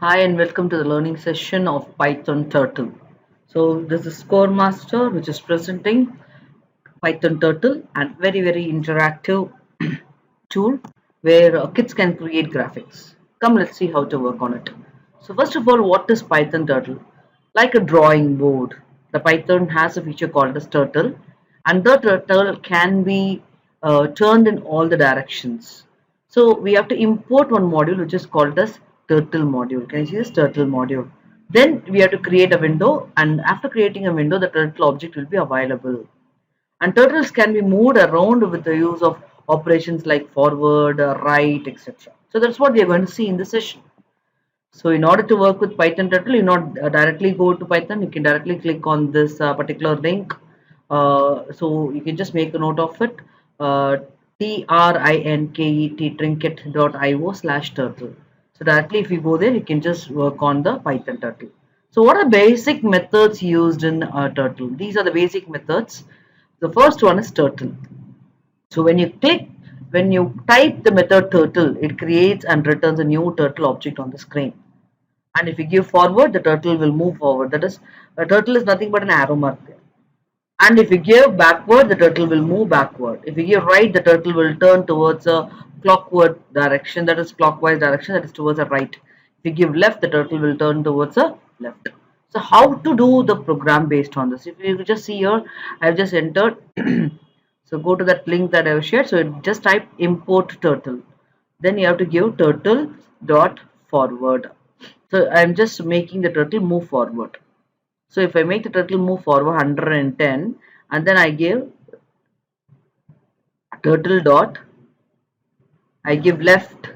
Hi and welcome to the learning session of Python Turtle. So this is Score Master which is presenting Python Turtle and very interactive tool where kids can create graphics. Come, let's see how to work on it. So first of all, what is Python Turtle? Like a drawing board, the Python has a feature called as Turtle, and the turtle can be turned in all the directions. So we have to import one module which is called as Turtle module. Can you see this Turtle module? Then we have to create a window, and after creating a window, the turtle object will be available. And turtles can be moved around with the use of operations like forward, right, etc. So that's what we are going to see in this session. So in order to work with Python Turtle, you not directly go to Python. You can directly click on this particular link. So you can just make a note of it. Uh, TRINKET trinket.io/turtle. So directly if you go there, you can just work on the Python Turtle. So what are basic methods used in Turtle? These are the basic methods. The first one is turtle. So when you type the method turtle, it creates and returns a new turtle object on the screen. And if you give forward, the turtle will move forward. That is, a turtle is nothing but an arrow mark there. And if you give backward, the turtle will move backward. If you give right, the turtle will turn towards a clockwise direction, that is clockwise direction, that is towards the right. If you give left, the turtle will turn towards the left. So how to do the program based on this? If you just see here, I've just entered. So go to that link that I've shared. So just type import turtle. Then you have to give turtle dot forward. So I'm just making the turtle move forward. So if I make the turtle move forward 110 and then I give turtle dot, I give left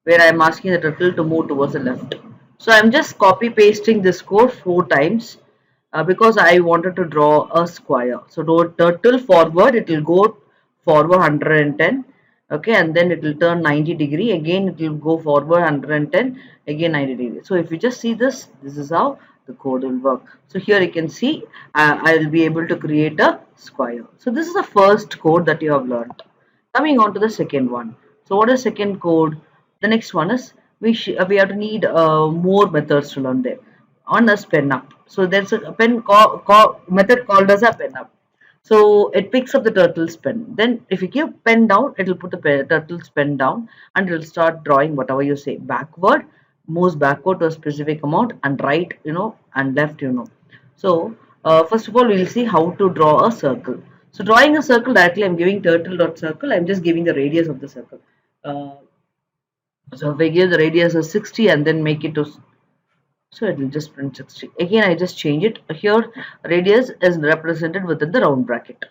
where I'm asking the turtle to move towards the left. So I'm just copy pasting this code 4 times because I wanted to draw a square. So turtle forward, it will go forward 110, okay, and then it will turn 90 degree, again it will go forward 110, again 90 degree. So if you just see this is how the code will work. So here you can see I will be able to create a square. So this is the first code that you have learned. Coming on to the second one. So what is second code? The next one is we have to need more methods to learn there. On a pen up. So there's a method called as a pen up. So it picks up the turtle's pen. Then if you give pen down, it will put the turtle's pen down and it will start drawing whatever you say. Backward, moves backward to a specific amount, and right, and left, So first of all, we'll see how to draw a circle. So drawing a circle directly, I'm giving turtle dot circle. I'm just giving the radius of the circle. Uh, so if I give the radius as 60 and then make it to, so it will just print 60. Again, I just change it. Here, radius is represented within the round bracket.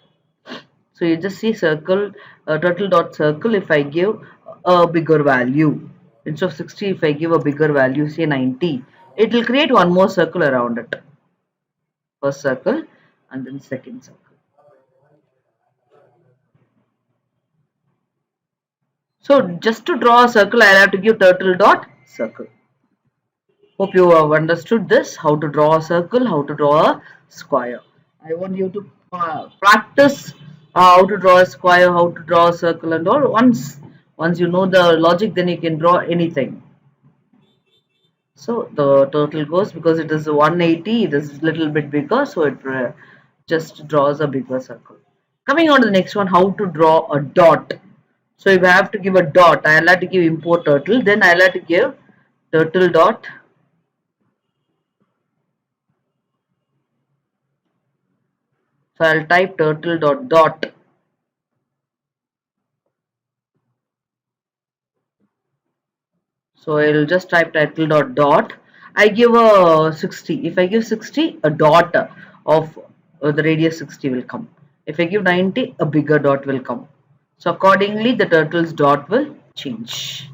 So you just see circle, turtle dot circle. If I give a bigger value, instead of 60, if I give a bigger value, say 90, it will create one more circle around it. First circle and then second circle. So just to draw a circle, I'll have to give turtle dot circle. Hope you have understood this, how to draw a circle, how to draw a square. I want you to practice how to draw a square, how to draw a circle and all. Once you know the logic, then you can draw anything. So the turtle goes, because it is 180, it is a little bit bigger, so it just draws a bigger circle. Coming on to the next one, how to draw a dot. So if I have to give a dot, I'll have to give import turtle, then I'll have to give turtle dot. So I'll type turtle dot dot. So I'll just type turtle dot dot. I give a 60. If I give 60, a dot of the radius 60 will come. If I give 90, a bigger dot will come. So accordingly, the turtle's dot will change.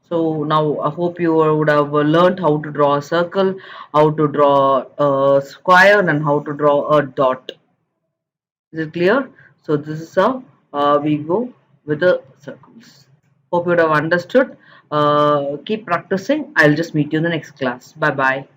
So now I hope you would have learned how to draw a circle, how to draw a square, and how to draw a dot. Is it clear? So this is how we go with the circles. Hope you would have understood. Keep practicing. I'll just meet you in the next class. Bye bye.